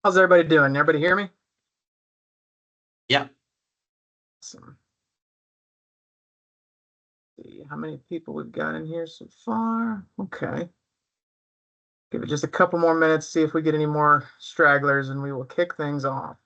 How's everybody doing? Everybody hear me? Yeah. Awesome. See how many people we've got in here so far. Okay. Give it just a couple more minutes, see if we get any more stragglers, and we will kick things off.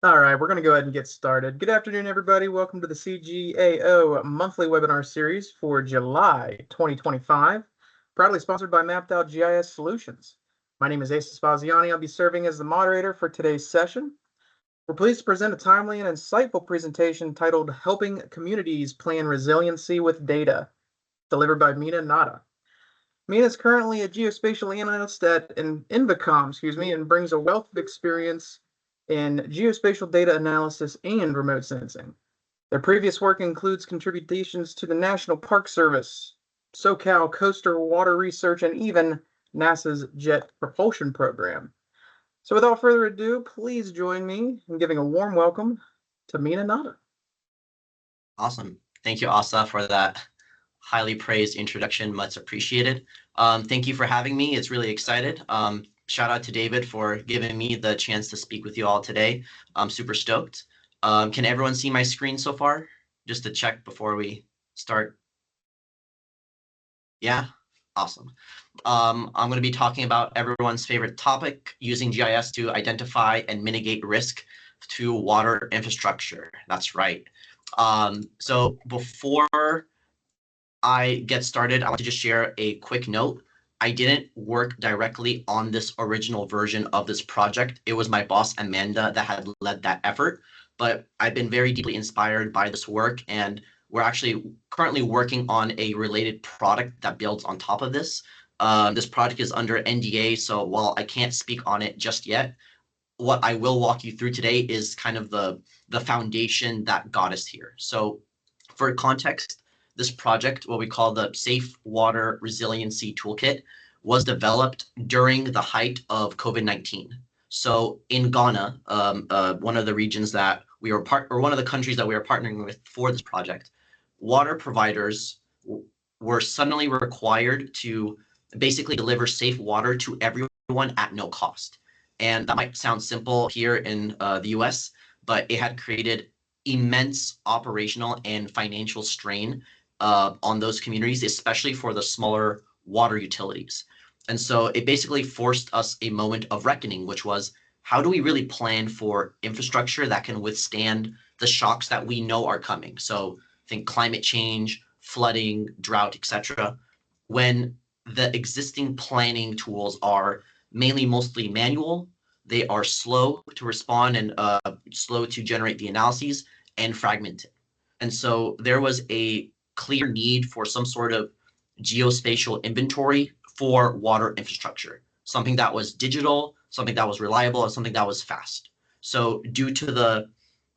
All right, we're going to go ahead and get started. Good afternoon, everybody. Welcome to the CGAO monthly webinar series for July 2025, proudly sponsored by Mapped Out GIS Solutions. My name is Ace Spaziani. I'll be serving as the moderator for today's session. We're pleased to present a timely and insightful presentation titled Helping Communities Plan Resiliency with Data, delivered by Mina. Mina is currently a geospatial analyst at Invacom, and brings a wealth of experience in geospatial data analysis and remote sensing. Their previous work includes contributions to the National Park Service, SoCal Coastal Water Research, and even NASA's Jet Propulsion Program. So without further ado, please join me in giving a warm welcome to Mina. Awesome. Thank you, Asa, for that highly praised introduction. Much appreciated. Thank you for having me. It's really excited. Shout out to David for giving me the chance to speak with you all today. I'm super stoked. Can everyone see my screen so far? Just to check before we start. Yeah? Awesome. I'm going to be talking about everyone's favorite topic, using GIS to identify and mitigate risk to water infrastructure. That's right. So before I get started, I want to just share a quick note. I didn't work directly on this original version of this project. It was my boss, Amanda, that had led that effort. But I've been very deeply inspired by this work, and we're actually currently working on a related product that builds on top of this. This project is under NDA, so while I can't speak on it just yet, what I will walk you through today is kind of the foundation that got us here. So for context, this project, what we call the Safe Water Resiliency Toolkit, was developed during the height of COVID-19. So in Ghana, one of the regions that we were one of the countries that we were partnering with for this project, water providers were suddenly required to basically deliver safe water to everyone at no cost. And that might sound simple here in the US, but it had created immense operational and financial strain on those communities, especially for the smaller water utilities. And so it basically forced us a moment of reckoning, which was, how do we really plan for infrastructure that can withstand the shocks that we know are coming? So think climate change, flooding, drought, etc. When the existing planning tools are mainly mostly manual, They are slow to respond and slow to generate the analyses and fragmented. And so there was a clear need for some sort of geospatial inventory for water infrastructure, something that was digital, something that was reliable, and something that was fast. So due to the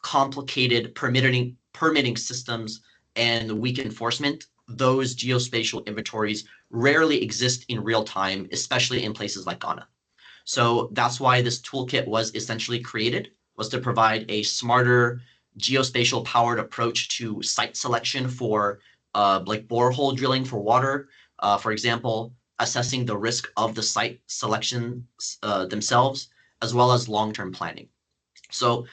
complicated permitting systems and weak enforcement, those geospatial inventories rarely exist in real time, especially in places like Ghana. So that's why this toolkit was essentially created, was to provide a smarter geospatial powered approach to site selection for like borehole drilling for water, for example, assessing the risk of the site selection themselves, as well as long-term planning. So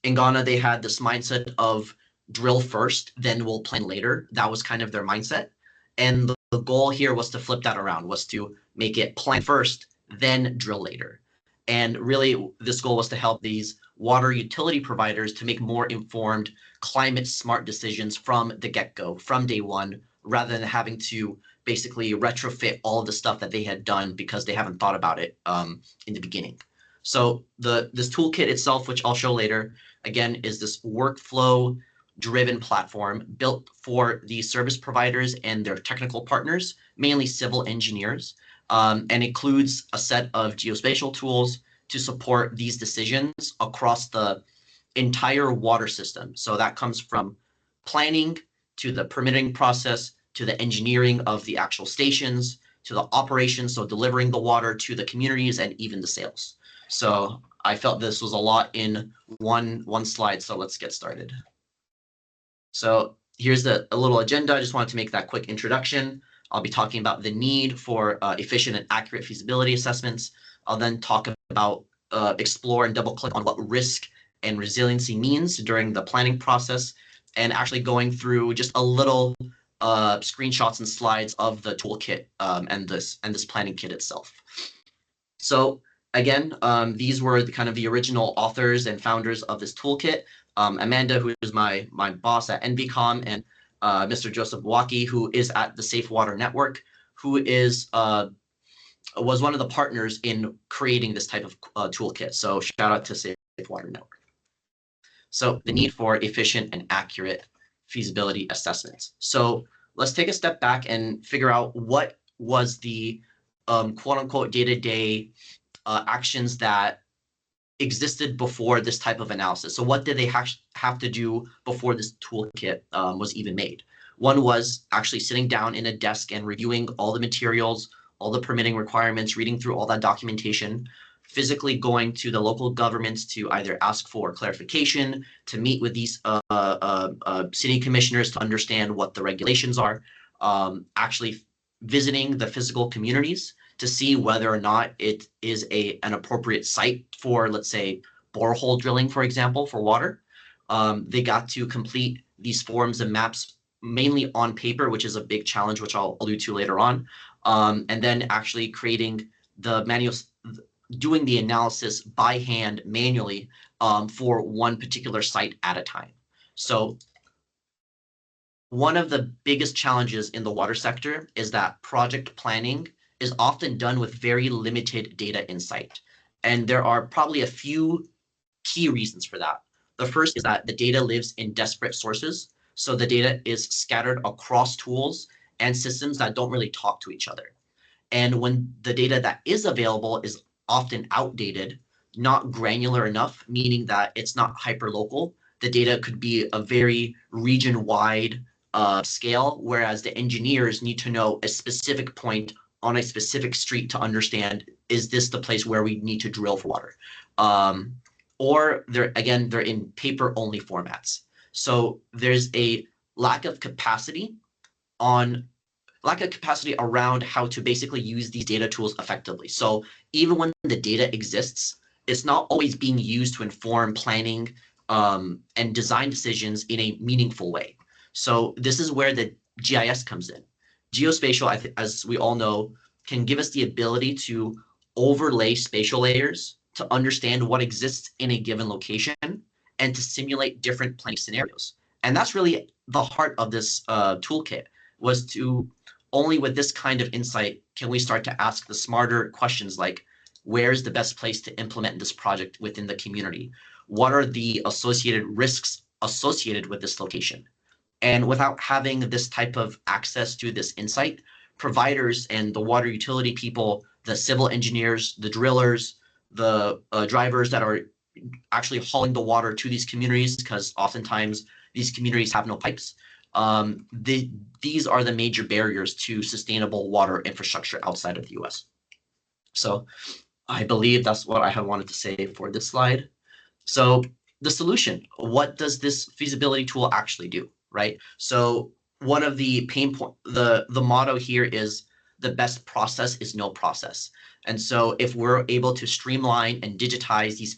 in Ghana, they had this mindset of drill first, then we'll plan later. That was kind of their mindset. And the goal here was to flip that around, was to make it plan first, then drill later. And really, this goal was to help these water utility providers to make more informed, climate smart decisions from the get go, from day one, rather than having to basically retrofit all of the stuff that they had done because they haven't thought about it in the beginning. So this toolkit itself, which I'll show later, again, is this workflow driven platform built for the service providers and their technical partners, mainly civil engineers, and includes a set of geospatial tools to support these decisions across the entire water system. So that comes from planning to the permitting process to the engineering of the actual stations to the operations, so delivering the water to the communities and even the sales. So I felt this was a lot in one slide, so let's get started. So here's a little agenda. I just wanted to make that quick introduction. I'll be talking about the need for efficient and accurate feasibility assessments. I'll then talk about, explore and double click on what risk and resiliency means during the planning process, and actually going through just a little screenshots and slides of the toolkit and this planning kit itself. So again, these were the original authors and founders of this toolkit. Amanda, who is my boss at NBCom, and Mr. Joseph Bwaki, who is at the Safe Water Network, who is was one of the partners in creating this type of toolkit. So shout out to Safe Water Network. So the need for efficient and accurate feasibility assessments. So let's take a step back and figure out what was the quote unquote day-to-day actions that existed before this type of analysis. So what did they have to do before this toolkit was even made? One was actually sitting down in a desk and reviewing all the materials, all the permitting requirements, reading through all that documentation, physically going to the local governments to either ask for clarification, to meet with these city commissioners to understand what the regulations are, actually visiting the physical communities to see whether or not it is an appropriate site for, let's say, borehole drilling, for example, for water. They got to complete these forms and maps mainly on paper, which is a big challenge, which I'll allude to later on. And then actually creating the manuals, doing the analysis by hand manually for one particular site at a time. So one of the biggest challenges in the water sector is that project planning is often done with very limited data insight. And there are probably a few key reasons for that. The first is that the data lives in disparate sources. So the data is scattered across tools and systems that don't really talk to each other. And when the data that is available is often outdated, not granular enough, meaning that it's not hyperlocal, the data could be a very region-wide scale, whereas the engineers need to know a specific point on a specific street to understand, is this the place where we need to drill for water? Or they're in paper-only formats. So there's a lack of capacity around how to basically use these data tools effectively. So even when the data exists, it's not always being used to inform planning and design decisions in a meaningful way. So this is where the GIS comes in. Geospatial, as we all know, can give us the ability to overlay spatial layers to understand what exists in a given location and to simulate different planning scenarios. And that's really the heart of this toolkit, was to only with this kind of insight can we start to ask the smarter questions like, where's the best place to implement this project within the community? What are the associated risks associated with this location? And without having this type of access to this insight, providers and the water utility people, the civil engineers, the drillers, the drivers that are actually hauling the water to these communities, because oftentimes these communities have no pipes. These are the major barriers to sustainable water infrastructure outside of the US. So I believe that's what I have wanted to say for this slide. So the solution, what does this feasibility tool actually do, right? So one of the pain point, the motto here is the best process is no process. And so if we're able to streamline and digitize these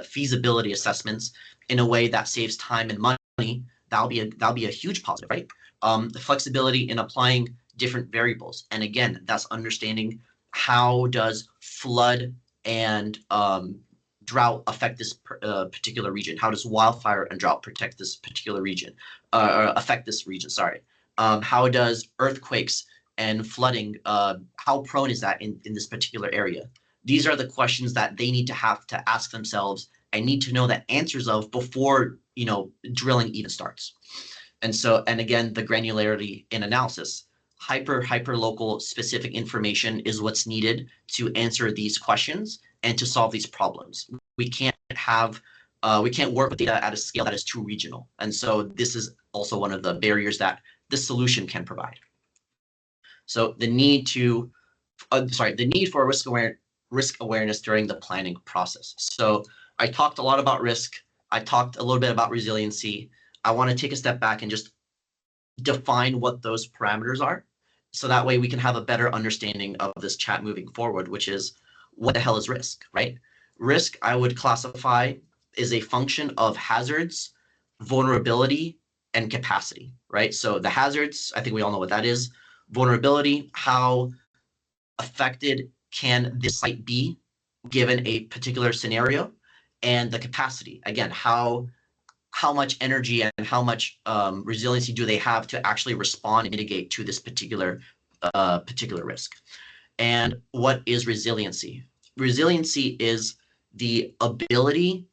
feasibility assessments in a way that saves time and money, that'll be a huge positive, right? The flexibility in applying different variables. And again, that's understanding how does flood and drought affect this particular region? How does wildfire and drought protect this particular region, affect this region? Sorry. How does earthquakes and flooding, how prone is that in this particular area? These are the questions that they need to have to ask themselves and need to know the answers of before, drilling even starts. And so, and again, the granularity in analysis. Hyper local specific information is what's needed to answer these questions and to solve these problems. We can't work with data at a scale that is too regional. And so this is also one of the barriers that this solution can provide. So the need for risk awareness during the planning process. So I talked a lot about risk. I talked a little bit about resiliency. I want to take a step back and just define what those parameters are. So that way we can have a better understanding of this chat moving forward, which is what the hell is risk, right? Risk, I would classify, is a function of hazards, vulnerability, and capacity, right? So the hazards, I think we all know what that is. Vulnerability, how affected can this site be given a particular scenario? And the capacity, again, how much energy and how much resiliency do they have to actually respond and mitigate to this particular risk. And what is resiliency? Resiliency is the ability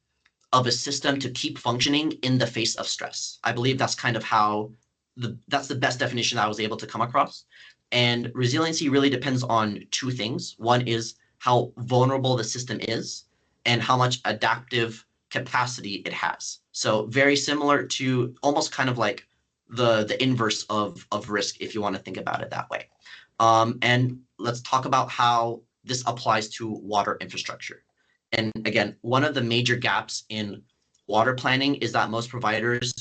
of a system to keep functioning in the face of stress. I believe that's kind of how that's the best definition I was able to come across. And resiliency really depends on two things. One is how vulnerable the system is and how much adaptive capacity it has. So very similar to almost kind of like the inverse of risk, if you want to think about it that way. And let's talk about how this applies to water infrastructure. And again, one of the major gaps in water planning is that most providers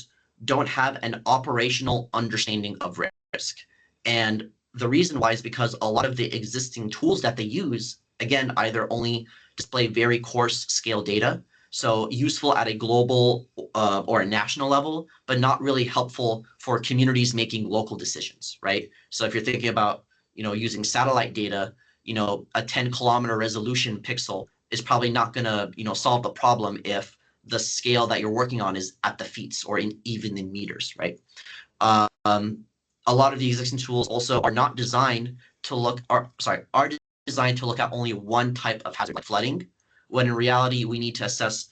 don't have an operational understanding of risk. And the reason why is because a lot of the existing tools that they use, again, either only display very coarse scale data, so useful at a global or a national level, but not really helpful for communities making local decisions, right? So if you're thinking about, using satellite data, a 10-kilometer resolution pixel is probably not going to, solve the problem if the scale that you're working on is at the feet or even in meters, right? A lot of the existing tools also are not designed to are designed to look at only one type of hazard, like flooding, when in reality, we need to assess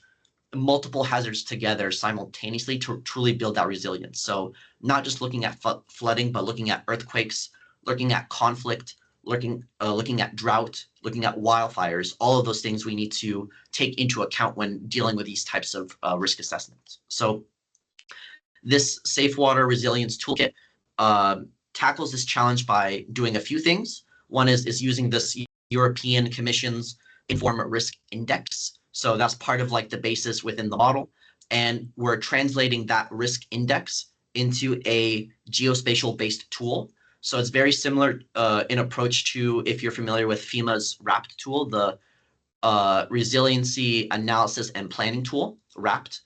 multiple hazards together simultaneously to truly build that resilience. So not just looking at flooding, but looking at earthquakes, looking at conflict, looking at drought, looking at wildfires, all of those things we need to take into account when dealing with these types of risk assessments. So this Safe Water Resilience Toolkit tackles this challenge by doing a few things. One is using this European Commission's Inform Risk Index. So that's part of like the basis within the model. And we're translating that risk index into a geospatial-based tool. So it's very similar in approach to, if you're familiar with FEMA's RAPT tool, the Resiliency Analysis and Planning Tool, RAPT,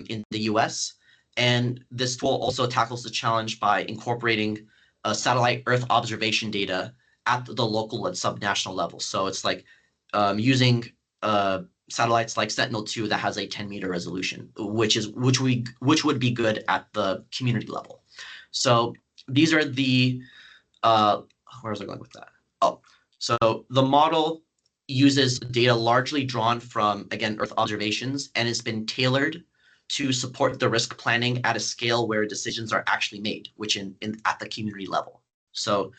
in the US. And this tool also tackles the challenge by incorporating satellite Earth observation data at the local and subnational level. So it's like using satellites like Sentinel-2 that has a 10-meter resolution, which would be good at the community level. So these are the where was I going with that? Oh, so the model uses data largely drawn from, again, Earth observations, and has been tailored to support the risk planning at a scale where decisions are actually made, which at the community level. So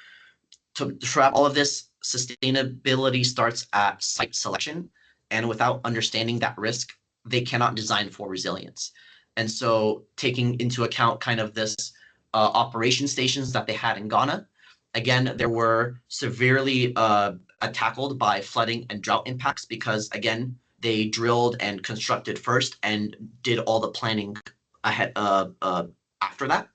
to wrap all of this, sustainability starts at site selection, and without understanding that risk, they cannot design for resilience. And so taking into account kind of this operation stations that they had in Ghana, again, there were severely tackled by flooding and drought impacts because, again, they drilled and constructed first and did all the planning ahead after that.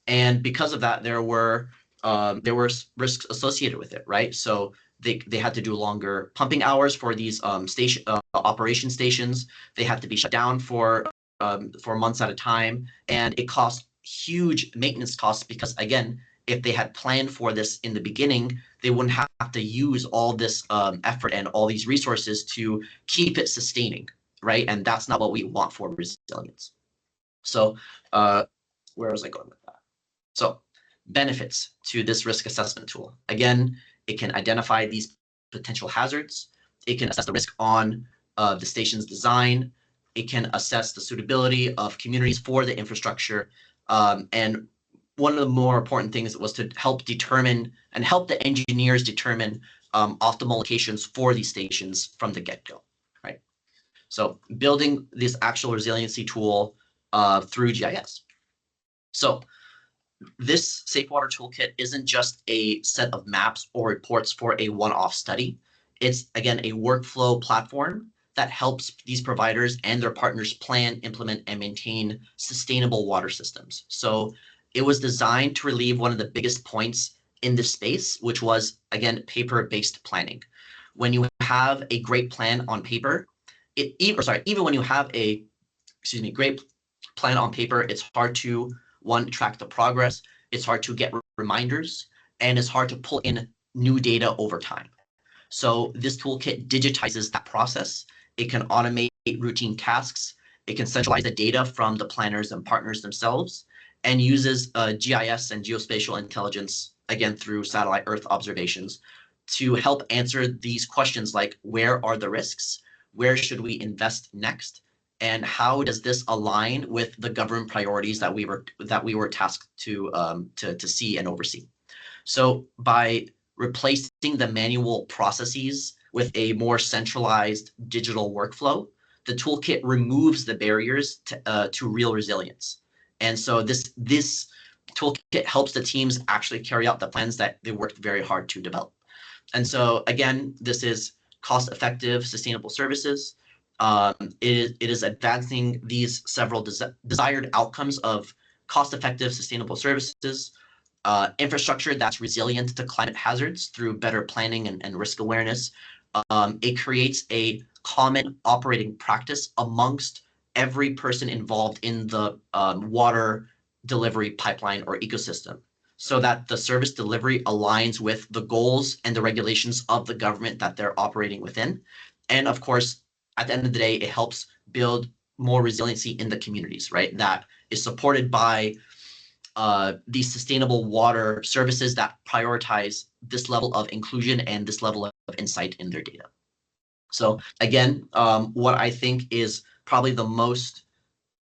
And because of that, there were risks associated with it, right? So they had to do longer pumping hours for these operation stations. They had to be shut down for months at a time, and it cost huge maintenance costs because, again, if they had planned for this in the beginning, they wouldn't have to use all this effort and all these resources to keep it sustaining, right? And that's not what we want for resilience. So where was I going with that? So benefits to this risk assessment tool. Again, it can identify these potential hazards. It can assess the risk on the station's design. It can assess the suitability of communities for the infrastructure. And one of the more important things was to help determine and help the engineers determine optimal locations for these stations from the get-go, right? So building this actual resiliency tool through GIS. So this Safe Water Toolkit isn't just a set of maps or reports for a one-off study. It's, again, a workflow platform that helps these providers and their partners plan, implement, and maintain sustainable water systems. So it was designed to relieve one of the biggest points in this space, which was, again, paper-based planning. When you have a great plan on paper, even when you have a, great plan on paper, it's hard to, one, track the progress, it's hard to get reminders, and it's hard to pull in new data over time. So this toolkit digitizes that process. It can automate routine tasks. It can centralize the data from the planners and partners themselves, and uses GIS and geospatial intelligence, again, through satellite Earth observations, to help answer these questions like, where are the risks? Where should we invest next? And how does this align with the government priorities that we were tasked to see and oversee? So by replacing the manual processes with a more centralized digital workflow, the toolkit removes the barriers to real resilience. And so this toolkit helps the teams actually carry out the plans that they worked very hard to develop. And so again, this is cost-effective, sustainable services. It is advancing these several desired outcomes of cost-effective, sustainable services, infrastructure that's resilient to climate hazards through better planning and risk awareness. It creates a common operating practice amongst every person involved in the water delivery pipeline or ecosystem, so that the service delivery aligns with the goals and the regulations of the government that they're operating within. And of course, at the end of the day, it helps build more resiliency in the communities, right? That is supported by these sustainable water services that prioritize this level of inclusion and this level of insight in their data. So again, what I think is probably the most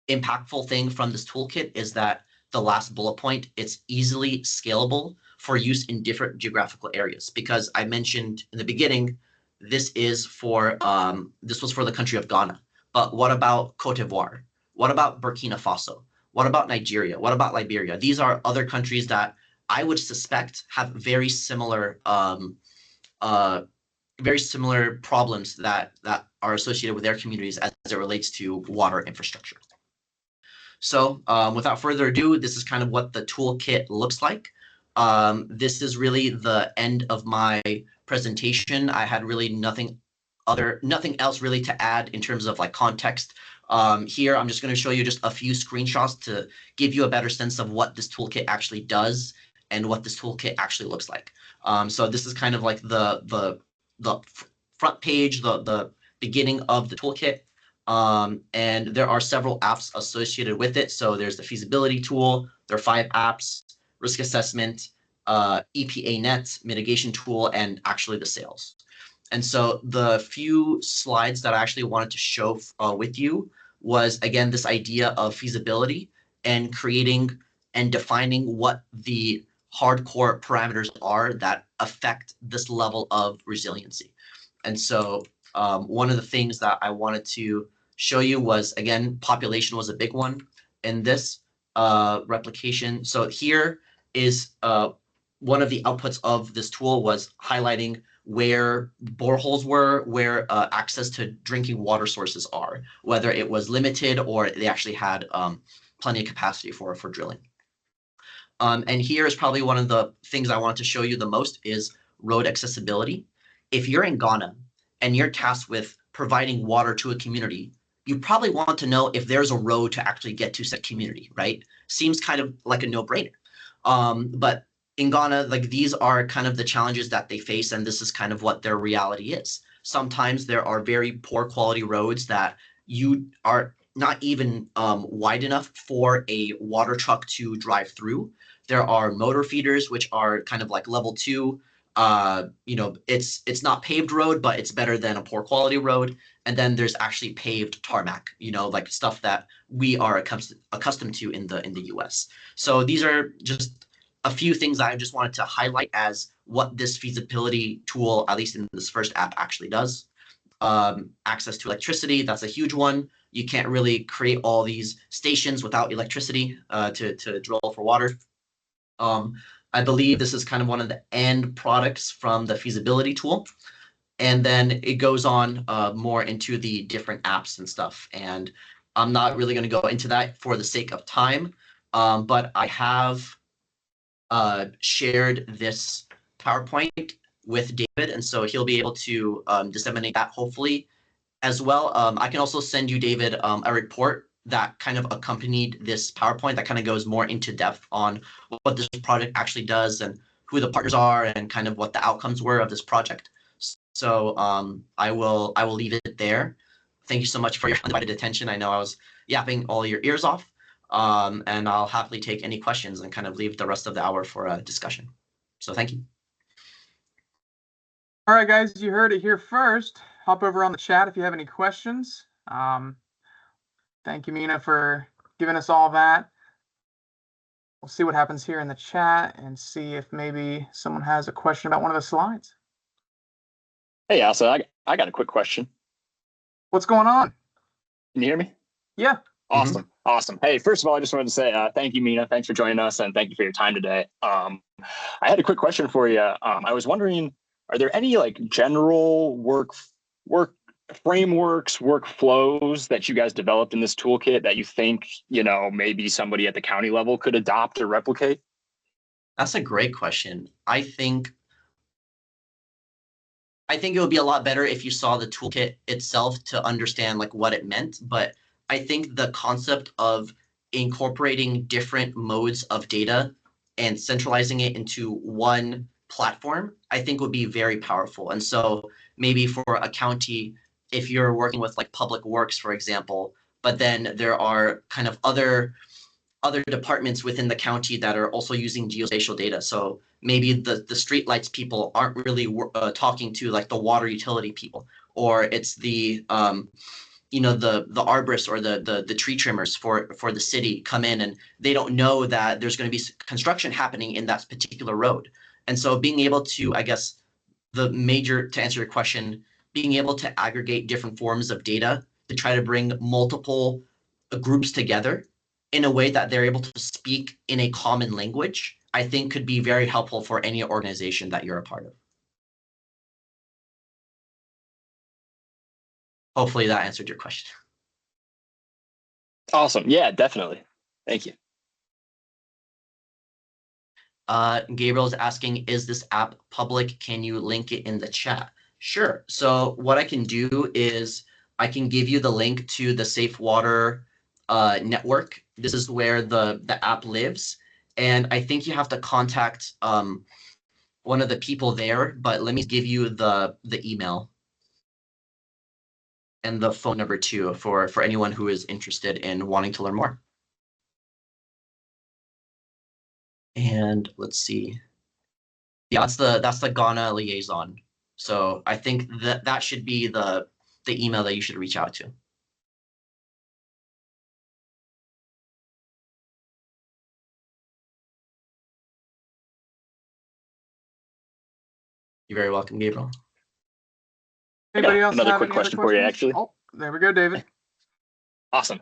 impactful thing from this toolkit is that the last bullet point, it's easily scalable for use in different geographical areas. Because I mentioned in the beginning, this was for the country of Ghana. But what about Cote d'Ivoire? What about Burkina Faso? What about Nigeria? What about Liberia? These are other countries that I would suspect have very similar problems that are associated with their communities as it relates to water infrastructure. So without further ado, this is kind of what the toolkit looks like. This is really the end of my presentation. I had really nothing else really to add in terms of like context. Here, I'm just going to show you just a few screenshots to give you a better sense of what this toolkit actually does and what this toolkit actually looks like. So this is kind of like the front page, the beginning of the toolkit. And there are several apps associated with it. So there's the feasibility tool, there are 5 apps, risk assessment, EPA net, mitigation tool, and actually the sales. And so the few slides that I actually wanted to show with you was, again, this idea of feasibility and creating and defining what the hardcore parameters are that affect this level of resiliency. And so one of the things that I wanted to show you was, again, population was a big one in this replication. So here is one of the outputs of this tool was highlighting where boreholes were, where access to drinking water sources are, whether it was limited or they actually had plenty of capacity for drilling. And here is probably one of the things I want to show you the most is road accessibility. If you're in Ghana and you're tasked with providing water to a community, you probably want to know if there's a road to actually get to said community, right? Seems kind of like a no-brainer. But in Ghana, like these are kind of the challenges that they face, and this is kind of what their reality is. Sometimes there are very poor quality roads that you are not even wide enough for a water truck to drive through. There are motor feeders, which are kind of like level 2. It's not paved road, but it's better than a poor quality road. And then there's actually paved tarmac, like stuff that we are accustomed to in the US. So these are just a few things I just wanted to highlight as what this feasibility tool, at least in this first app, actually does. Access to electricity, that's a huge one. You can't really create all these stations without electricity to drill for water. I believe this is kind of one of the end products from the feasibility tool. And then it goes on more into the different apps and stuff. And I'm not really going to go into that for the sake of time, but I have shared this PowerPoint with David, and so he'll be able to disseminate that hopefully as well. I can also send you, David, a report that kind of accompanied this PowerPoint that kind of goes more into depth on what this project actually does and who the partners are and kind of what the outcomes were of this project. So I will leave it there. Thank you so much for your undivided attention. I know I was yapping all your ears off, and I'll happily take any questions and kind of leave the rest of the hour for a discussion. So thank you. All right, guys, you heard it here first. Hop over on the chat if you have any questions. Thank you, Mina, for giving us all that. We'll see what happens here in the chat and see if maybe someone has a question about one of the slides. Hey, Asa, I got a quick question. What's going on? Can you hear me? Yeah. Awesome. Awesome. Hey, first of all, I just wanted to say thank you, Mina. Thanks for joining us, and thank you for your time today. I had a quick question for you. I was wondering, are there any like general work frameworks, workflows that you guys developed in this toolkit that you think, maybe somebody at the county level could adopt or replicate? That's a great question. I think it would be a lot better if you saw the toolkit itself to understand like what it meant. But I think the concept of incorporating different modes of data and centralizing it into one platform, I think would be very powerful. And so maybe for a county, if you're working with like public works, for example, but then there are kind of other departments within the county that are also using geospatial data. So maybe the streetlights people aren't really talking to like the water utility people, or it's the the arborists or the tree trimmers for the city come in and they don't know that there's going to be construction happening in that particular road. And so being able to, I guess, to answer your question, being able to aggregate different forms of data to try to bring multiple groups together in a way that they're able to speak in a common language, I think could be very helpful for any organization that you're a part of. Hopefully that answered your question. Awesome. Yeah, definitely. Thank you. Gabriel's asking, is this app public? Can you link it in the chat? Sure. So what I can do is I can give you the link to the Safe Water network. This is where the app lives. And I think you have to contact one of the people there, but let me give you the email and the phone number too for anyone who is interested in wanting to learn more. And let's see. Yeah, that's the Ghana liaison. So I think that should be the email that you should reach out to. You're very welcome, Gabriel. Anybody else another have quick any other question for you, questions? actually. Oh, there we go, David. Awesome.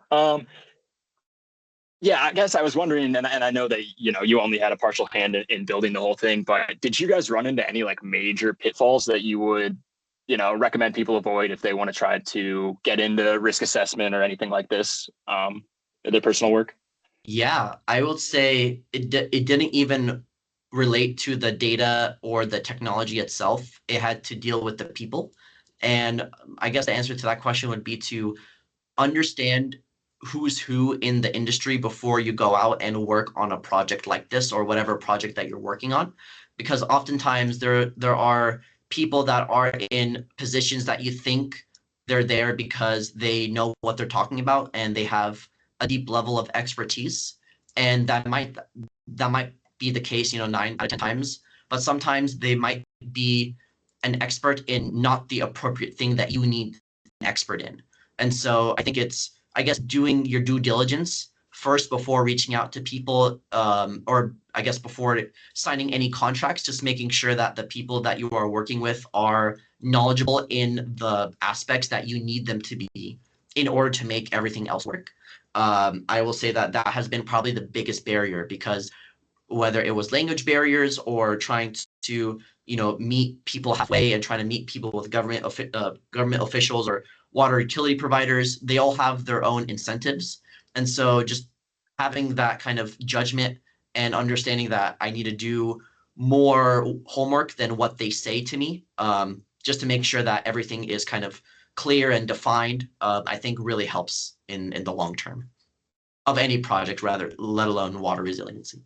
Yeah, I guess I was wondering, and I know that you only had a partial hand in building the whole thing, but did you guys run into any like major pitfalls that you would recommend people avoid if they want to try to get into risk assessment or anything like this in their personal work? Yeah, I would say it didn't even relate to the data or the technology itself. It had to deal with the people. And I guess the answer to that question would be to understand who's who in the industry before you go out and work on a project like this or whatever project that you're working on, because oftentimes there are people that are in positions that you think they're there because they know what they're talking about and they have a deep level of expertise, and that might be the case 9 out of 10 times, but sometimes they might be an expert in not the appropriate thing that you need an expert in. And so I think it's, I guess, doing your due diligence first before reaching out to people, or I guess before signing any contracts, just making sure that the people that you are working with are knowledgeable in the aspects that you need them to be in order to make everything else work. I will say that has been probably the biggest barrier, because whether it was language barriers or trying to meet people halfway and trying to meet people with government officials or water utility providers, they all have their own incentives. And so just having that kind of judgment and understanding that I need to do more homework than what they say to me, just to make sure that everything is kind of clear and defined, I think really helps in the long term of any project, rather, let alone water resiliency.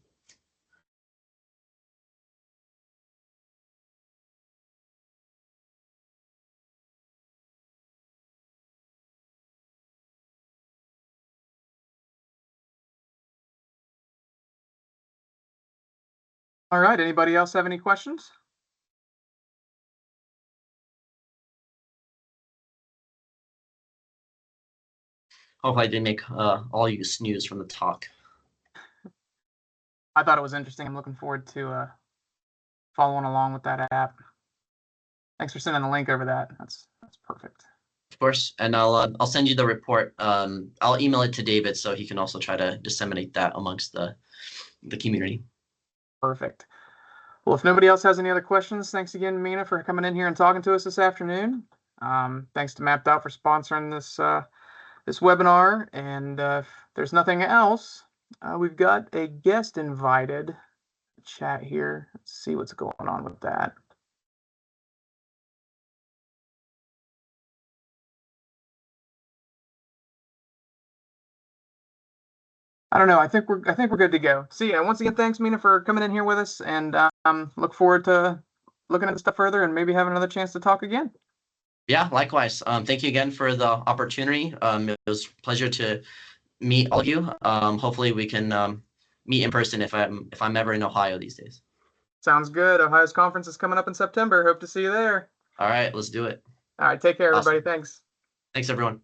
All right. Anybody else have any questions? Hope I didn't make all you snooze from the talk. I thought it was interesting. I'm looking forward to following along with that app. Thanks for sending the link over that. That's perfect. Of course, and I'll send you the report. I'll email it to David so he can also try to disseminate that amongst the community. Perfect. Well, if nobody else has any other questions, thanks again, Mina, for coming in here and talking to us this afternoon. Thanks to Mapped Out for sponsoring this webinar. And if there's nothing else, we've got a guest invited chat here. Let's see what's going on with that. I don't know. I think we're good to go. So yeah, once again, thanks, Mina, for coming in here with us, and look forward to looking at the stuff further and maybe having another chance to talk again. Yeah, likewise. Thank you again for the opportunity. It was a pleasure to meet all of you. Hopefully we can meet in person if I'm ever in Ohio these days. Sounds good. Ohio's conference is coming up in September. Hope to see you there. All right, let's do it. All right, take care, Awesome. everybody. Thanks. Thanks, everyone.